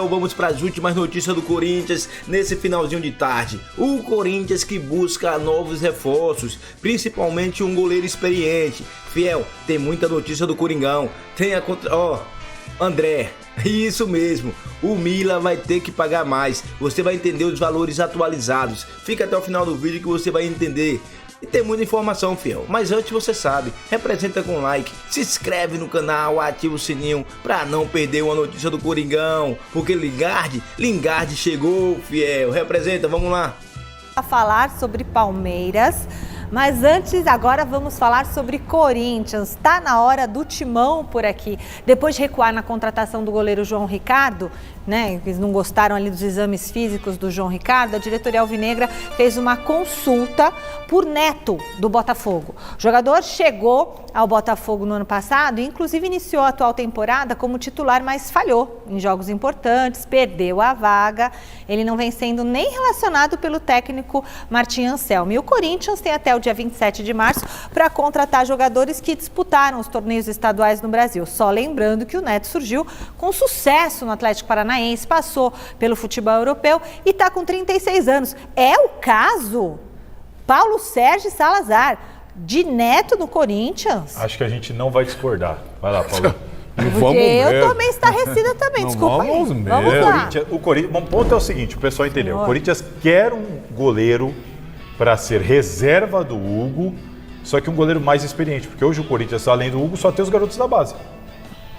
fiel, vamos para as últimas notícias do Corinthians nesse finalzinho de tarde. O Corinthians que busca novos reforços, principalmente um goleiro experiente. Fiel, tem muita notícia do Coringão. Tem a André, isso mesmo, o Milan vai ter que pagar mais. Você vai entender os valores atualizados. Fica até o final do vídeo que você vai entender. E tem muita informação, fiel. Mas antes você sabe, representa com like, se inscreve no canal, ativa o sininho pra não perder uma notícia do Coringão. Porque Lingard chegou, fiel. Representa, vamos lá. A falar sobre Palmeiras, mas antes, agora vamos falar sobre Corinthians. Tá na hora do timão por aqui. Depois de recuar na contratação do goleiro João Ricardo, né? Eles não gostaram ali dos exames físicos do João Ricardo. A diretoria alvinegra fez uma consulta por Neto do Botafogo. O jogador chegou ao Botafogo no ano passado e inclusive iniciou a atual temporada como titular, mas falhou em jogos importantes, perdeu a vaga. Ele não vem sendo nem relacionado pelo técnico Martim Anselmi. E o Corinthians tem até o dia 27 de março para contratar jogadores que disputaram os torneios estaduais no Brasil. Só lembrando que o Neto surgiu com sucesso no Atlético Paranaense, passou pelo futebol europeu e está com 36 anos. É o caso Paulo Sérgio Salazar, de Neto no Corinthians? Acho que a gente não vai discordar. Vai lá, Paulo. Porque eu tô meio estarrecida também, desculpa aí. Vamos lá. O Corinthians, o ponto é o seguinte, o pessoal entendeu. O Corinthians quer um goleiro para ser reserva do Hugo, só que um goleiro mais experiente, porque hoje o Corinthians, além do Hugo, só tem os garotos da base.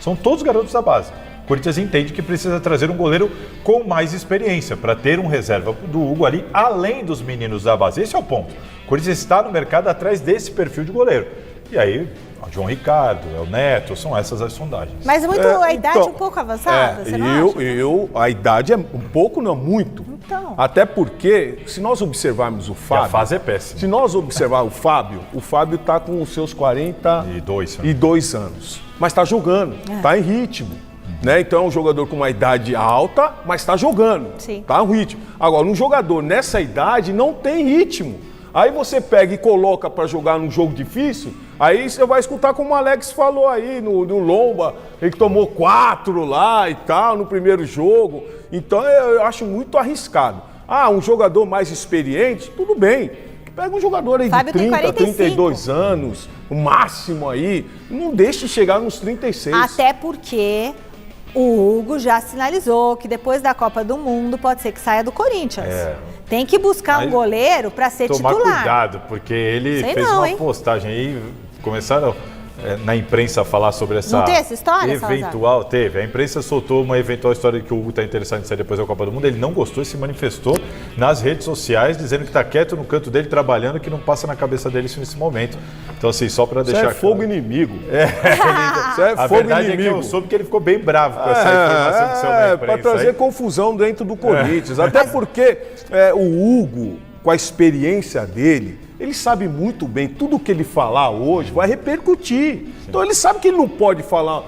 São todos garotos da base. O Corinthians entende que precisa trazer um goleiro com mais experiência para ter um reserva do Hugo ali, além dos meninos da base. Esse é o ponto. O Corinthians está no mercado atrás desse perfil de goleiro. E aí, o João Ricardo, o Neto, são essas as sondagens. Mas a idade um pouco avançada, você não acha? A idade é um pouco, não muito. Então. Até porque, se nós observarmos o Fábio... A fase é péssima. Se nós observarmos o Fábio está com os seus 42 anos. Mas está jogando, está em ritmo. Né? Então é um jogador com uma idade alta, mas está jogando. Está no ritmo. Agora, um jogador nessa idade não tem ritmo. Aí você pega e coloca para jogar num jogo difícil, aí você vai escutar como o Alex falou aí no Lomba, ele tomou 4 lá e tal, no primeiro jogo. Então eu acho muito arriscado. Um jogador mais experiente, tudo bem. Pega um jogador aí de 30, 32 anos, o máximo aí, não deixe chegar nos 36. Até porque o Hugo já sinalizou que depois da Copa do Mundo pode ser que saia do Corinthians. Tem que buscar um goleiro para ser titular. Tomar cuidado, porque ele fez uma postagem aí, começaram na imprensa a falar sobre essa... Não tem essa história, eventual, Salazar? Teve. A imprensa soltou uma eventual história de que o Hugo está interessado em sair depois da Copa do Mundo. Ele não gostou e se manifestou nas redes sociais, dizendo que está quieto no canto dele, trabalhando, que não passa na cabeça dele isso nesse momento. Então, assim, só para deixar claro. Fogo inimigo. A verdade é que eu soube que ele ficou bem bravo com essa informação do seu imprensa. Para trazer confusão dentro do Corinthians. Até porque o Hugo, com a experiência dele, ele sabe muito bem, tudo que ele falar hoje vai repercutir. Então ele sabe que ele não pode falar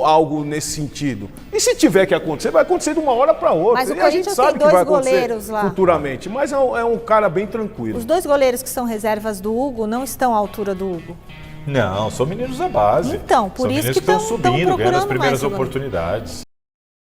algo nesse sentido. E se tiver que acontecer, vai acontecer de uma hora para outra. Mas o Corinthians tem dois goleiros lá futuramente, mas é um cara bem tranquilo. Os 2 goleiros que são reservas do Hugo não estão à altura do Hugo? Não, são meninos da base. Então, por isso que estão subindo, ganhando as primeiras mais oportunidades.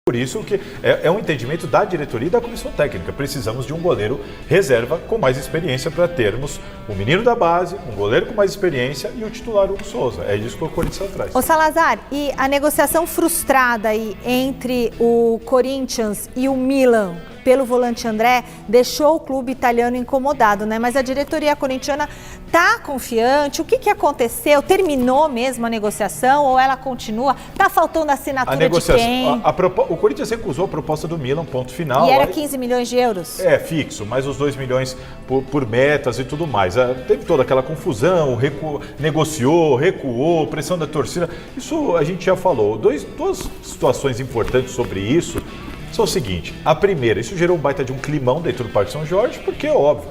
Por isso que é um entendimento da diretoria e da comissão técnica. Precisamos de um goleiro reserva com mais experiência para termos o menino da base, um goleiro com mais experiência e o titular Hugo Souza. É disso que o Corinthians atrás. Ô Salazar, e a negociação frustrada aí entre o Corinthians e o Milan pelo volante André deixou o clube italiano incomodado, né? Mas a diretoria corintiana tá confiante? O que aconteceu? Terminou mesmo a negociação ou ela continua? Tá faltando a assinatura de quem? O Corinthians recusou a proposta do Milan, ponto final. E era 15 milhões de euros? Fixo, mais os 2 milhões por metas e tudo mais. Teve toda aquela confusão, negociou, recuou, pressão da torcida. Isso a gente já falou. Duas situações importantes sobre isso são o seguinte: a primeira, isso gerou um baita de um climão dentro do Parque São Jorge, porque é óbvio,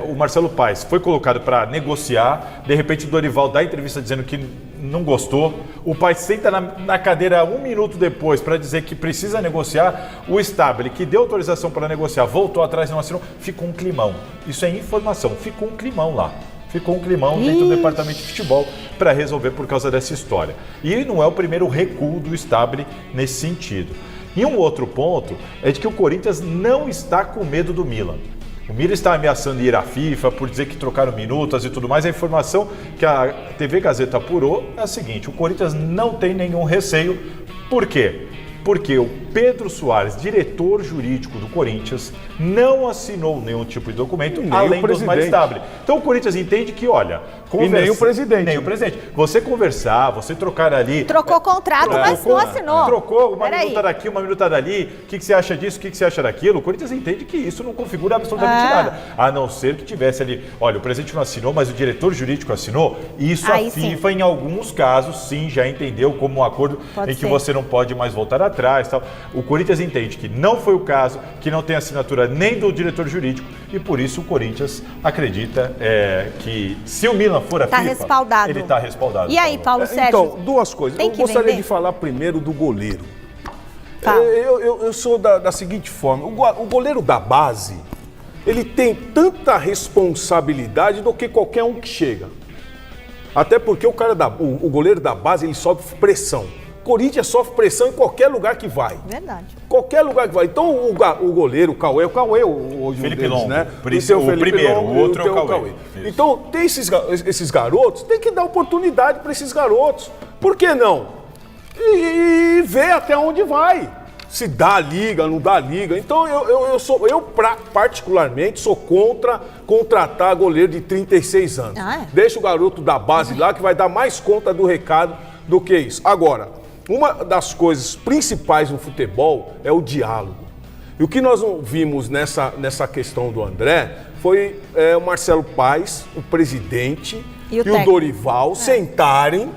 o Marcelo Paes foi colocado para negociar, de repente o Dorival dá entrevista dizendo que não gostou, o Paes senta na cadeira 1 minuto depois para dizer que precisa negociar, o Stabile, que deu autorização para negociar, voltou atrás e não assinou, ficou um climão. Isso é informação, ficou um climão lá. Ficou um climão dentro do departamento de futebol para resolver por causa dessa história. E não é o primeiro recuo do Stabile nesse sentido. E um outro ponto é de que o Corinthians não está com medo do Milan. O Milan está ameaçando ir à FIFA por dizer que trocaram minutas e tudo mais. A informação que a TV Gazeta apurou é a seguinte: o Corinthians não tem nenhum receio. Por quê? Porque o Pedro Soares, diretor jurídico do Corinthians, não assinou nenhum tipo de documento, além dos mais estáveis. Então o Corinthians entende que, olha... E nem o presidente. Nem o presidente. Você conversar, você trocar ali... Trocou contrato, mas não assinou. Trocou uma minuta daqui, uma minuta dali. O que você acha disso, o que você acha daquilo? O Corinthians entende que isso não configura absolutamente nada. A não ser que tivesse ali... Olha, o presidente não assinou, mas o diretor jurídico assinou. Isso aí, a FIFA, sim, em alguns casos, sim, já entendeu como um acordo em que você não pode mais voltar atrás. Tal. O Corinthians entende que não foi o caso, que não tem assinatura nem do diretor jurídico, e por isso o Corinthians acredita que se o Milan for a FIFA, respaldado. Ele está respaldado. E aí, Paulo Sérgio? Então, duas coisas. Eu gostaria de falar primeiro do goleiro. Tá. Eu sou da seguinte forma: o goleiro da base, ele tem tanta responsabilidade do que qualquer um que chega. Até porque o goleiro da base, ele sofre pressão. Corinthians sofre pressão em qualquer lugar que vai. Verdade. Qualquer lugar que vai. Então, o goleiro, o Cauê, hoje Felipe Longo, né? O primeiro, o outro é o Cauê. Então, tem esses garotos, tem que dar oportunidade para esses garotos. Por que não? E ver até onde vai. Se dá liga, não dá liga. Então, eu particularmente sou contra contratar goleiro de 36 anos. Deixa o garoto da base lá, que vai dar mais conta do recado do que isso. Agora, uma das coisas principais no futebol é o diálogo. E o que nós vimos nessa questão do André foi o Marcelo Paes, o presidente, e o Dorival sentarem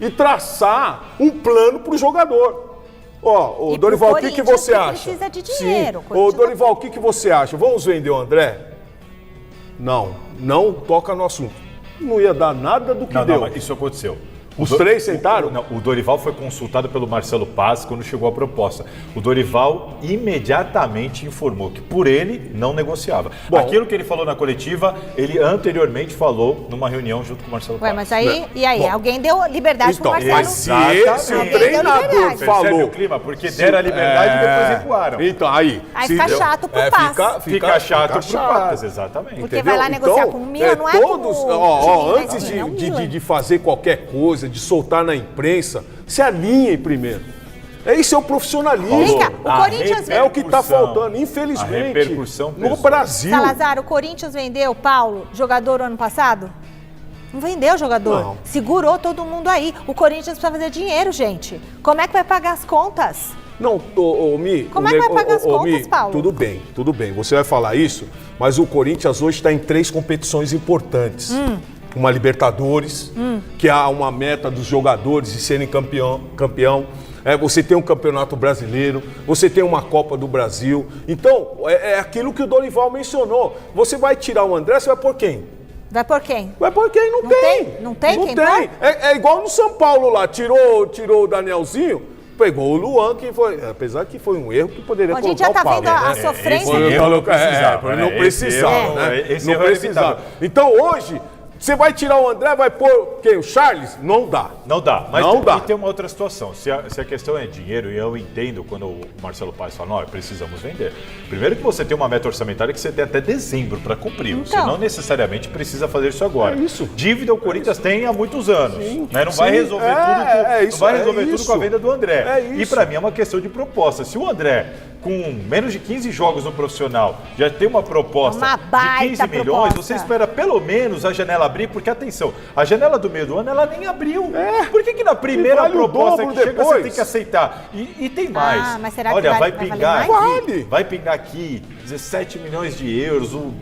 e traçar um plano para o jogador. Ó, Dorival, o que você acha? Precisa de dinheiro. Ô, Dorival, o que você acha? Vamos vender o André? Não toca no assunto. Não ia dar nada do que deu. Não, mas isso aconteceu. Os três sentaram? O Dorival foi consultado pelo Marcelo Paes quando chegou a proposta. O Dorival imediatamente informou que por ele não negociava. Bom, aquilo que ele falou na coletiva, ele anteriormente falou numa reunião junto com o Marcelo Paes. Mas aí, e aí? Bom, alguém deu liberdade para o Marcelo? Se o treinador falou... Percebe o clima? Porque deram a liberdade e depois recuaram. Então, aí fica chato pro Paes. Fica chato pro Paes, exatamente. Porque vai lá negociar com o Milan, não é todos, antes de fazer qualquer coisa, de soltar na imprensa, se alinhem primeiro. Isso é o profissionalismo. O Corinthians é o que está faltando, infelizmente, no Brasil. Salazar, o Corinthians vendeu, Paulo, jogador ano passado? Não vendeu jogador. Não. Segurou todo mundo aí. O Corinthians precisa fazer dinheiro, gente. Como é que vai pagar as contas? Não, Mi... Como é que vai pagar as contas, Paulo? Tudo bem. Você vai falar isso, mas o Corinthians hoje está em 3 competições importantes. Uma Libertadores, que há uma meta dos jogadores de serem campeão. Você tem um Campeonato Brasileiro, você tem uma Copa do Brasil. Então, é aquilo que o Dorival mencionou. Você vai tirar o André, você vai por quem? Vai por quem? Vai por quem? Não tem. Não tem? Não tem. É igual no São Paulo lá, tirou o Danielzinho, pegou o Luan, que foi, apesar que foi um erro que poderia colocar o Paulo. A gente já tá vendo a sofrência. Não precisava. Então hoje, você vai tirar o André, vai pôr quem? O Charles? Não dá. Não dá. Mas não dá. E tem uma outra situação. Se a questão é dinheiro, e eu entendo quando o Marcelo Paes fala, precisamos vender. Primeiro que você tem uma meta orçamentária que você tem até dezembro para cumprir. Então, você não necessariamente precisa fazer isso agora. Dívida o Corinthians tem há muitos anos. Não vai resolver tudo com a venda do André. E para mim é uma questão de proposta. Se o André, com menos de 15 jogos no profissional, já tem uma proposta de 15 milhões, você espera pelo menos a janela abrir, porque atenção, a janela do meio do ano ela nem abriu. Por que na primeira proposta que chega você tem que aceitar? E tem mais. Mas será Olha, que vai pingar aqui, vai pingar aqui 17 milhões de euros, o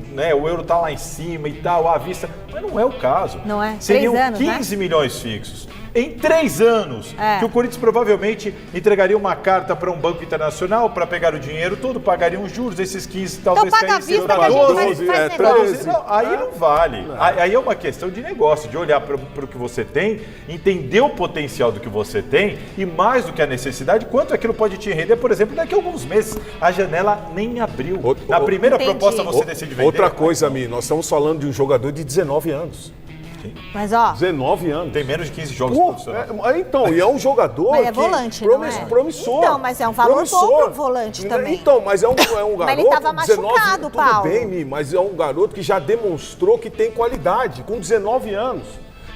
euro tá lá em cima e tal, à vista. Mas não é o caso. Não é? Seriam 3 anos, 15 milhões fixos. Em 3 anos, que o Corinthians provavelmente entregaria uma carta para um banco internacional para pegar o dinheiro todo, pagaria os juros, esses 15 talvez paga à vista que a gente faz 13. Não, aí não vale. Aí é uma questão de negócio, de olhar para o que você tem, entender o potencial do que você tem e mais do que a necessidade, quanto aquilo pode te render, por exemplo, daqui a alguns meses. A janela nem abriu. Na primeira proposta você decide vender. Outra coisa, Mi, nós estamos falando de um jogador de 19 anos. Mas, ó... 19 anos. Tem menos de 15 jogos profissionais. Então, e é um jogador mas é volante, não é? promissor. Então, mas é um valor bom pro volante também. Então, mas é um garoto... Mas ele tava machucado, Paulo. Tudo bem, Mi, mas é um garoto que já demonstrou que tem qualidade, com 19 anos.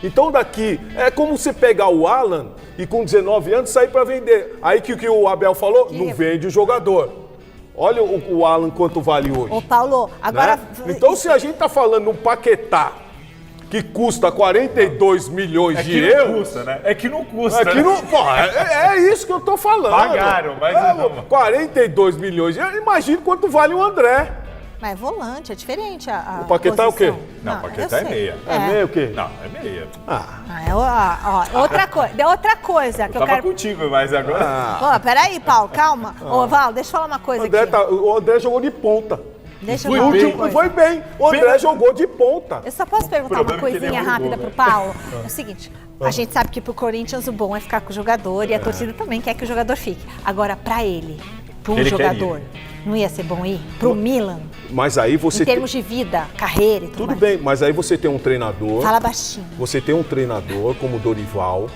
Então daqui, é como você pegar o Alan e com 19 anos sair para vender. Aí que o Abel falou, não vende o jogador. Olha o Alan quanto vale hoje. Ô Paulo, agora... Né? Então se a gente tá falando um Paquetá que custa 42 milhões de euros... Não custa, né? É que não custa, é que não, é isso que eu tô falando. Pagaram, mas não. 42 milhões de euros, imagina quanto vale o André. Mas é volante, é diferente o Paquetá posição. é o quê? Não, o Paquetá é meia. É meia o quê? Não, é meia. Outra coisa que eu quero... contigo, mas agora... Pô, peraí, Paulo, calma. Ô, Val, deixa eu falar uma coisa aqui. O André jogou de ponta. Deixa eu falar uma coisa. Foi bem. O André jogou de ponta. Eu só posso perguntar uma coisinha rápida pro Paulo? É o seguinte, a gente sabe que pro Corinthians o bom é ficar com o jogador e a torcida também quer que o jogador fique. Agora, pra ele, pra um jogador, não ia ser bom ir? Pro Milan? Mas aí você... Em termos de vida, carreira e tudo mais. Tudo bem, mas aí você tem um treinador... Fala baixinho. Você tem um treinador como o Dorival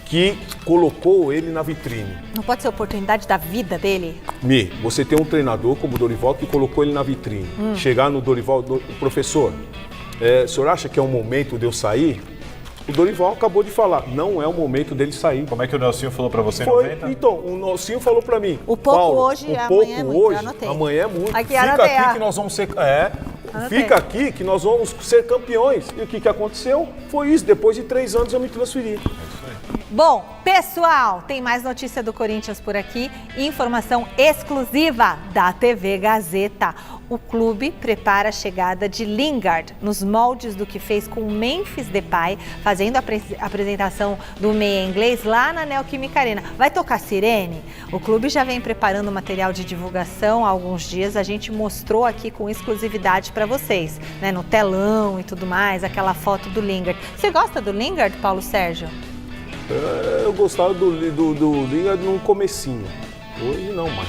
que colocou ele na vitrine. Não pode ser a oportunidade da vida dele? Você tem um treinador como o Dorival que colocou ele na vitrine. Chegar no Dorival, professor, o senhor acha que é o momento de eu sair? O Dorival acabou de falar, não é o momento dele sair. Como é que o Nelsinho falou pra você em Foi, 90? então, o Nelsinho falou pra mim. O pouco Paulo, hoje, o amanhã pouco é muito, hoje, eu anotei. amanhã é muito. Aqui, Fica anotei, aqui que nós vamos ser... Fica aqui que nós vamos ser campeões. E o que aconteceu? Foi isso, depois de 3 anos eu me transferi. Bom, pessoal, tem mais notícia do Corinthians por aqui e informação exclusiva da TV Gazeta. O clube prepara a chegada de Lingard nos moldes do que fez com o Memphis Depay, fazendo a apresentação do meia inglês lá na Neoquímica Arena. Vai tocar sirene? O clube já vem preparando material de divulgação há alguns dias. A gente mostrou aqui com exclusividade para vocês, né, no telão e tudo mais, aquela foto do Lingard. Você gosta do Lingard, Paulo Sérgio? Eu gostava do Lingard no comecinho. Hoje não mais.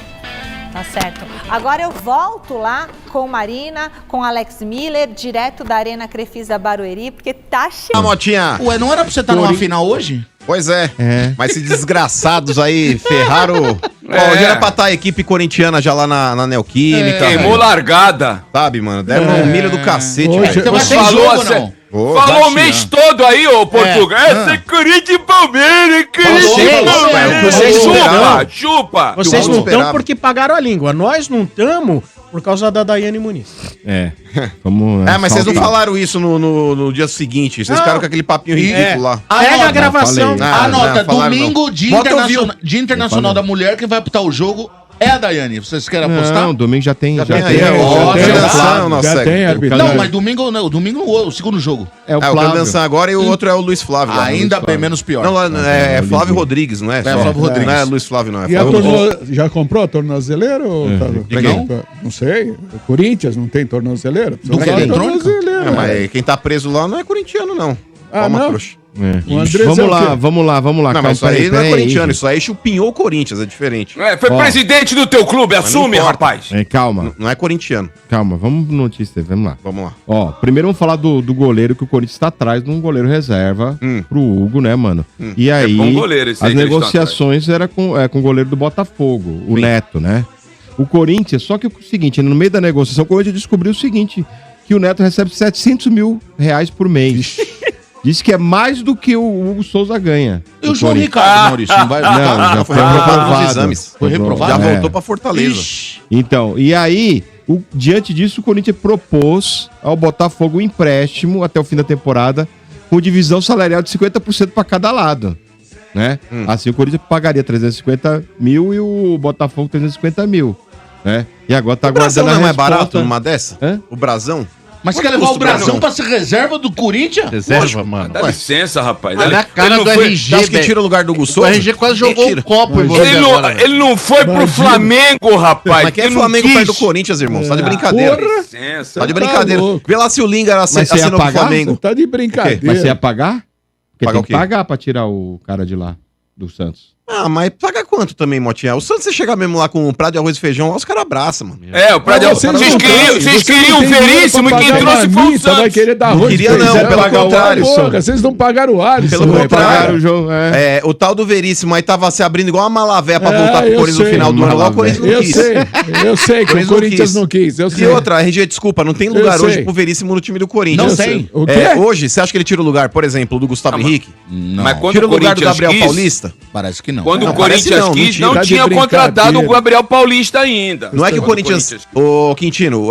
Tá certo. Agora eu volto lá com Marina, com Alex Miller, direto da Arena Crefisa Barueri, porque tá cheio. Motinha. Ué, não era pra você estar numa final hoje? Pois é. Mas esses desgraçados aí ferraram. Hoje era pra estar a equipe corintiana já lá na Neoquímica. Queimou largada. Sabe, mano? Deram um milho do cacete. Você vai ter falou jogo, não? Falou o mês todo aí, ô Portugal. Essa é Corinthians e Palmeiras, Corinthians e Palmeiras. Chupa. Vocês não estão porque pagaram a língua. Nós não estamos por causa da Daiane Muniz. Vamos, mas vocês não falaram isso no dia seguinte. Vocês ficaram com aquele papinho ridículo lá. Pega a gravação. Anota, domingo, Dia Internacional da Mulher, quem vai apitar o jogo é a Daiane. Vocês querem apostar? Não, domingo já tem. Já tem árbitro. Não, mas domingo não. Domingo o segundo jogo. É o Flávio dançar agora e o outro é o Luiz Flávio. Ainda bem, menos pior. Não, é Flávio Rodrigues, não é? Flávio Rodrigues. Não é Luiz Flávio, não. Já comprou a tornozeleira? Não sei. O Corinthians não tem tornozeleira? Do que eletrônica? Mas quem tá preso lá não é corintiano, não. Não? Vamos lá. Não, mas isso aí não é corintiano, isso aí chupinhou o Corinthians, é diferente. Foi presidente do teu clube, assume, rapaz. Calma. Não é corintiano. Calma, vamos notícia, vamos lá. Vamos lá. Ó, primeiro vamos falar do goleiro, que o Corinthians está atrás de um goleiro reserva pro Hugo, né, mano? E aí, bom goleiro esse as aí negociações eram com o goleiro do Botafogo, o Neto, né? O Corinthians, só que o seguinte, no meio da negociação, o Corinthians descobriu o seguinte, que o Neto recebe 700 mil reais por mês. Diz que é mais do que o Hugo Souza ganha. E o João Ricardo, Maurício? Não vai já foi reprovado nos exames. Foi reprovado? Já voltou pra Fortaleza. Então, e aí, diante disso, o Corinthians propôs ao Botafogo um empréstimo até o fim da temporada com divisão salarial de 50% para cada lado. Né? Assim, o Corinthians pagaria 350 mil e o Botafogo 350 mil. Né? E agora tá aguardando a resposta. Não é barato numa dessa? O Brasão? Mas você quer levar o Brasão pra ser reserva do Corinthians? Reserva, mano. Dá licença, rapaz. Na cara do RG, acho que tira o lugar do Hugo Souza? O RG quase jogou um copo em você agora. Ele não foi pro Flamengo, rapaz. Mas quem é Flamengo perto do Corinthians, irmão? Você tá de brincadeira. Licença. Tá de brincadeira. Vê lá se o Lingard assinou pro Flamengo. Tá de brincadeira. Mas você ia pagar? Porque Pagar tem que pagar pra tirar o cara de lá, do Santos. Ah, mas paga quanto também, Motinha? O Santos, você chegar mesmo lá com um prato de arroz e feijão, lá os caras abraçam, mano. O prato de arroz. Vocês queriam o Veríssimo e quem trouxe foi o Santos. Vai querer dar arroz e feijão. Não, pelo contrário. Vocês não pagaram o Alisson. Pelo contrário. O jogo, o tal do Veríssimo aí tava se abrindo igual uma malavé pra voltar pro Corinthians no final do ano. Lá o Corinthians não quis. Eu sei que o Corinthians não quis. E outra, RG, desculpa, não tem lugar hoje pro Veríssimo no time do Corinthians. Não tem. O quê? Hoje, você acha que ele tira o lugar, por exemplo, do Gustavo Henrique? Não. Mas quando Tira o lugar do Corinthians Gabriel quis, Paulista? Parece que não. Quando Não, o Corinthians parece quis, não não de tinha contratado brincadeira. o Gabriel Paulista ainda. Não é que o Corinthians... Ô, Quintino,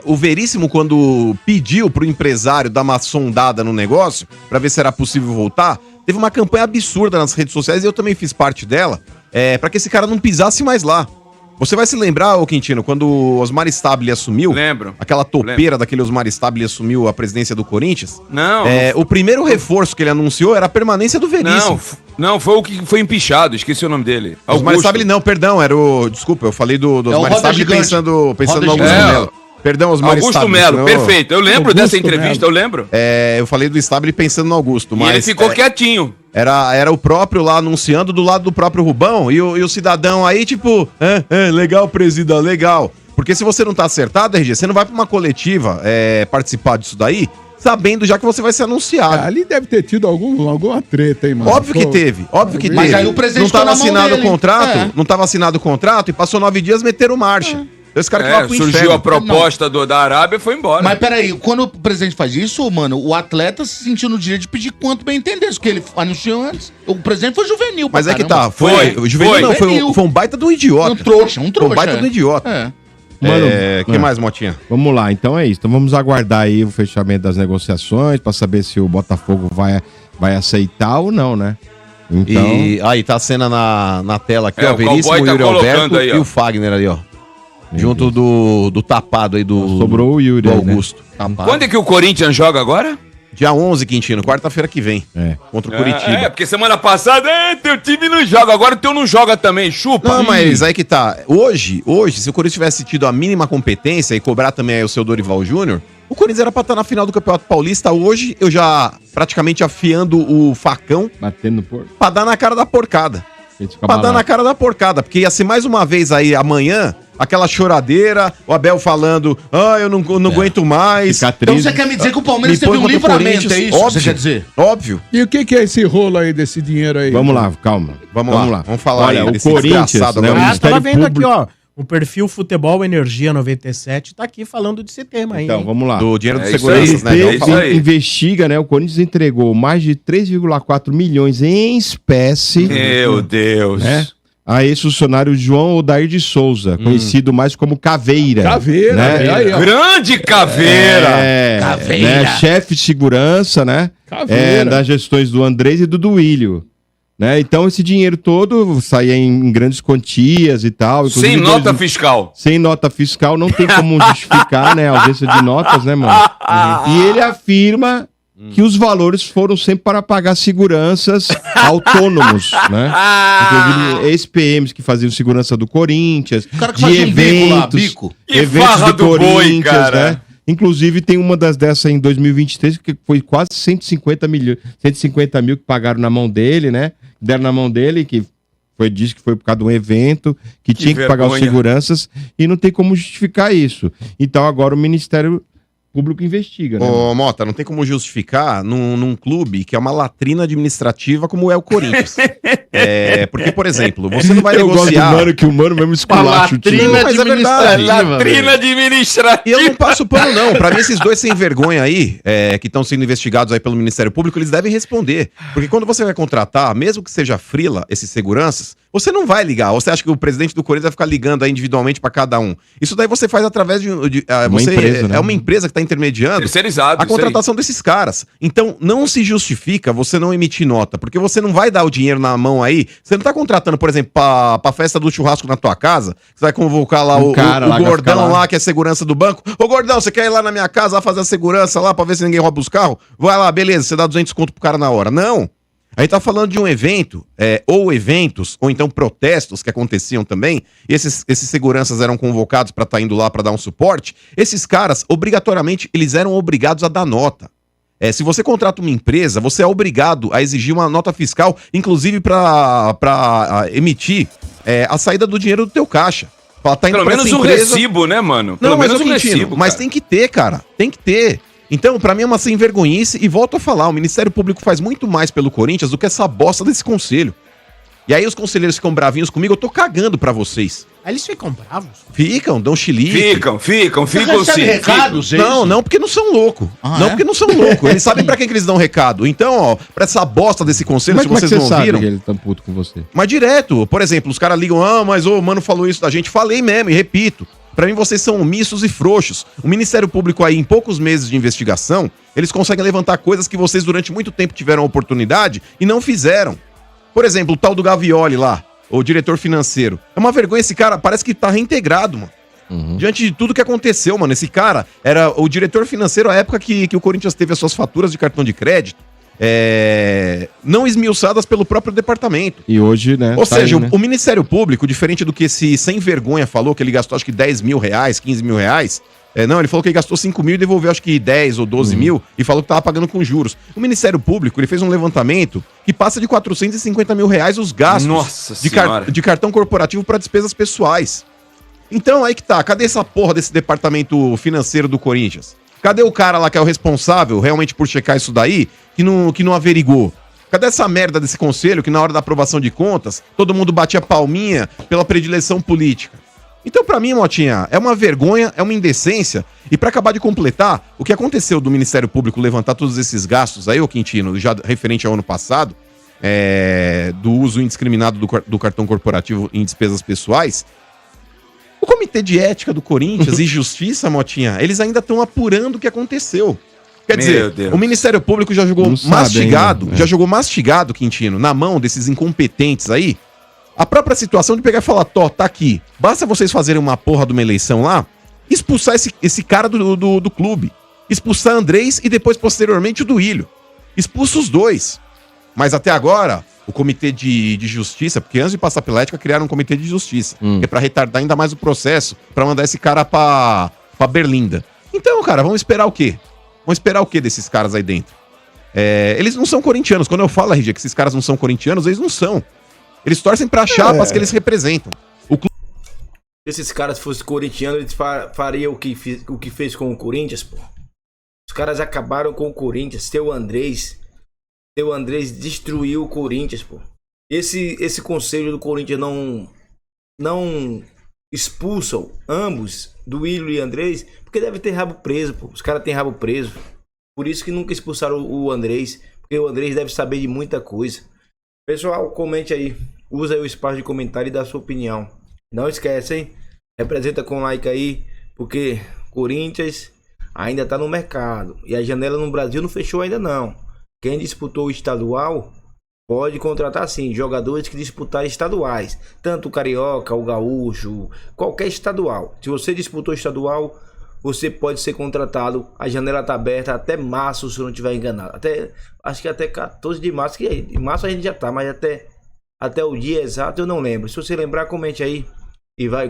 o Veríssimo, quando pediu pro empresário dar uma sondada no negócio, pra ver se era possível voltar, teve uma campanha absurda nas redes sociais, e eu também fiz parte dela, pra que esse cara não pisasse mais lá. Você vai se lembrar, ô Quintino, quando o Osmar Stabile assumiu... Lembro. Aquela topeira daquele Osmar Stabile assumiu a presidência do Corinthians? Não. O primeiro reforço que ele anunciou era a permanência do Veríssimo. Não, foi o que foi empichado, esqueci o nome dele. Osmar Stabile não, perdão, era o... Desculpa, eu falei do Osmar Stabile pensando no Augusto Melo. Perdão, Osmar Augusto Stabile. Melo, perfeito. Eu lembro dessa entrevista, eu lembro. Eu falei do Stabile pensando no Augusto, mas... E ele ficou quietinho. Era o próprio lá anunciando do lado do próprio Rubão, e o cidadão aí, tipo, legal, presida, legal. Porque se você não tá acertado, RG, você não vai pra uma coletiva participar disso daí, sabendo já que você vai ser anunciado. Ali deve ter tido alguma treta, hein, mano? Óbvio que teve. Mas aí o presidente não tava tá na mão assinado o dele. contrato, não tava assinado o contrato, e passou 9 dias, meteram marcha. Esse cara que vai pro surgiu inferno. a proposta da Arábia e foi embora. Mas peraí, quando o presidente faz isso, mano, o atleta se sentiu no direito de pedir quanto bem entender, porque ele anunciou antes. O presidente foi juvenil, Mas é que caramba. tá, o juvenil não, foi um baita do idiota. Um trouxa. Foi um baita do idiota. Mano, que mais, Motinha? Vamos lá, então é isso. Então vamos aguardar aí o fechamento das negociações pra saber se o Botafogo vai aceitar ou não, né? Então... E aí tá a cena na tela aqui, ó, o Veríssimo, Cowboy tá Yuri Alberto aí, ó. e o Fagner ali, ó. Junto do tapado aí do Sobrou o Yuri, do né? Augusto. Quando é que o Corinthians joga agora? Dia 11, Quintino, quarta-feira que vem. Contra o Curitiba. Porque semana passada, teu time não joga, agora o teu não joga também, chupa. Não, mas aí que tá. Hoje, se o Corinthians tivesse tido a mínima competência e cobrar também aí o seu Dorival Júnior, o Corinthians era pra estar na final do Campeonato Paulista. Hoje, eu já praticamente afiando o facão Batendo por... pra dar na cara da porcada. Pra dar na cara da porcada, porque ia ser mais uma vez aí amanhã, aquela choradeira, o Abel falando, eu não aguento mais. Então você quer me dizer que o Palmeiras teve um livramento, é isso que você quer dizer? Óbvio. E o que é esse rolo aí desse dinheiro aí? Vamos lá, calma. Vamos lá. Vamos falar Olha, aí o desse Corinthians, desgraçado né, agora. o Ah, Ministério tava vendo Público... aqui, ó. O perfil Futebol Energia 97 tá aqui falando desse tema aí. Então, hein? vamos lá. Do dinheiro dos isso seguranças, aí, né? isso aí. Investiga, né? O Corinthians entregou mais de 3,4 milhões em espécie. Meu Deus. Né? A ex-funcionário João Odair de Souza, conhecido mais como Caveira. Caveira, né? aí, ó. Grande Caveira! Caveira. Né? Chefe de segurança, né? Caveira. Das gestões do Andrés e do Duílio. Né? Então esse dinheiro todo saía em grandes quantias e tal. Sem nota fiscal. Sem nota fiscal, não tem como justificar, né? A ausência de notas, né, mano? E ele afirma que os valores foram sempre para pagar seguranças autônomos, né? Inclusive ex-PMs que faziam segurança do Corinthians, O cara que de fazia um bico lá, eventos, bico. Que eventos farra do do boi, Corinthians, cara. né? Inclusive tem uma dessa em 2023 que foi quase 150 mil que pagaram na mão dele, né? Deram na mão dele, que disse que foi por causa de um evento, que tinha que pagar os vergonha. seguranças, e não tem como justificar isso. Então agora o Ministério Público investiga, né? Ô, Mota, não tem como justificar num clube que é uma latrina administrativa como é o Corinthians. Porque, por exemplo, você não vai negociar... que o mano mesmo esculacha o time. Não, mas é verdade. Latrina administrativa. E eu não passo pano, não. Pra mim, esses dois sem vergonha aí, que estão sendo investigados aí pelo Ministério Público, eles devem responder. Porque quando você vai contratar, mesmo que seja frila, esses seguranças, você não vai ligar. Você acha que o presidente do Corinthians vai ficar ligando aí individualmente pra cada um? Isso daí você faz através de empresa, né? É uma empresa que tá intermediando Terceirizado, a contratação desses caras. Então, não se justifica você não emitir nota, porque você não vai dar o dinheiro na mão aí. Você não tá contratando, por exemplo, pra festa do churrasco na tua casa, você vai convocar lá o gordão lá, que é segurança do banco. Ô, gordão, você quer ir lá na minha casa lá fazer a segurança lá pra ver se ninguém rouba os carros? Vai lá, beleza, você dá 200 conto pro cara na hora. Não. A gente tá falando de um evento, ou eventos, ou então protestos que aconteciam também, e esses seguranças eram convocados pra estar indo lá pra dar um suporte. Esses caras, obrigatoriamente, eles eram obrigados a dar nota. Se você contrata uma empresa, você é obrigado a exigir uma nota fiscal, inclusive para emitir a saída do dinheiro do teu caixa. Fala, tá indo Pelo pra menos essa um empresa... recibo, né, mano? Pelo Não, mas menos um recibo. Mas tem que ter, cara. Tem que ter. Então, pra mim é uma sem vergonhice. E volto a falar, o Ministério Público faz muito mais pelo Corinthians do que essa bosta desse conselho. E aí os conselheiros ficam bravinhos comigo, eu tô cagando pra vocês. Aí eles ficam bravos? Ficam, dão chilique. Ficam sim. recados, Não, porque não são loucos. Porque não são loucos. Eles sabem pra quem que eles dão recado. Então, ó, pra essa bosta desse conselho, Mas se como é que vocês você não sabe viram... que ele tá puto com você? Mas direto, por exemplo, os caras ligam, mas o mano falou isso da gente. Falei mesmo, e repito. Pra mim, vocês são omissos e frouxos. O Ministério Público aí, em poucos meses de investigação, eles conseguem levantar coisas que vocês durante muito tempo tiveram a oportunidade e não fizeram. Por exemplo, o tal do Gavioli lá, o diretor financeiro. É uma vergonha, esse cara parece que tá reintegrado, mano. Diante de tudo que aconteceu, mano. Esse cara era o diretor financeiro à época que o Corinthians teve as suas faturas de cartão de crédito não esmiuçadas pelo próprio departamento. E hoje, né? Ou seja, aí, né? o Ministério Público, diferente do que esse sem vergonha falou, que ele gastou acho que 10 mil reais, 15 mil reais. Não, ele falou que ele gastou 5 mil e devolveu acho que 10 ou 12 mil e falou que tava pagando com juros. O Ministério Público, ele fez um levantamento que passa de 450 mil reais os gastos de cartão corporativo para despesas pessoais. Então, aí que tá. Cadê essa porra desse departamento financeiro do Corinthians? Cadê o cara lá que é o responsável realmente por checar isso daí, que não averigou? Cadê essa merda desse conselho que na hora da aprovação de contas, todo mundo batia palminha pela predileção política? Então, pra mim, Motinha, é uma vergonha, é uma indecência. E pra acabar de completar, o que aconteceu do Ministério Público levantar todos esses gastos aí, ô Quintino, já referente ao ano passado, do uso indiscriminado do cartão corporativo em despesas pessoais, o Comitê de Ética do Corinthians e Justiça, Motinha, eles ainda estão apurando o que aconteceu. Quer dizer, o Ministério Público já jogou mastigado, Quintino, na mão desses incompetentes aí, a própria situação de pegar e falar, tá aqui, basta vocês fazerem uma porra de uma eleição lá, expulsar esse cara do clube, expulsar Andrés e depois, posteriormente, o Duílio. Expulsa os dois. Mas até agora, o Comitê de Justiça, porque antes de passar pela ética, criaram um Comitê de Justiça, que é pra retardar ainda mais o processo, pra mandar esse cara pra Berlinda. Então, cara, vamos esperar o quê? Vamos esperar o quê desses caras aí dentro? Eles não são corintianos. Quando eu falo, RG, que esses caras não são corintianos, eles não são. Eles torcem pra chapas que eles representam. Se esses caras fossem corintianos, eles fariam o que fez com o Corinthians, pô. Os caras acabaram com o Corinthians. Seu Andrés destruiu o Corinthians, pô. Esse conselho do Corinthians não expulsam ambos, Duílio e Andrés, porque deve ter rabo preso, pô. Os caras têm rabo preso. Por isso que nunca expulsaram o Andrés, porque o Andrés deve saber de muita coisa. Pessoal, comente aí. Usa aí o espaço de comentário e dá a sua opinião. Não esquece, hein? Representa com like aí, porque Corinthians ainda tá no mercado. E a janela no Brasil não fechou ainda não. Quem disputou o estadual pode contratar sim jogadores que disputarem estaduais. Tanto o Carioca, o Gaúcho, qualquer estadual. Se você disputou estadual, você pode ser contratado. A janela tá aberta até março, se eu não estiver enganado. Acho que até 14 de março. Que em março a gente já tá, mas até o dia exato eu não lembro. Se você lembrar, comente aí e vai.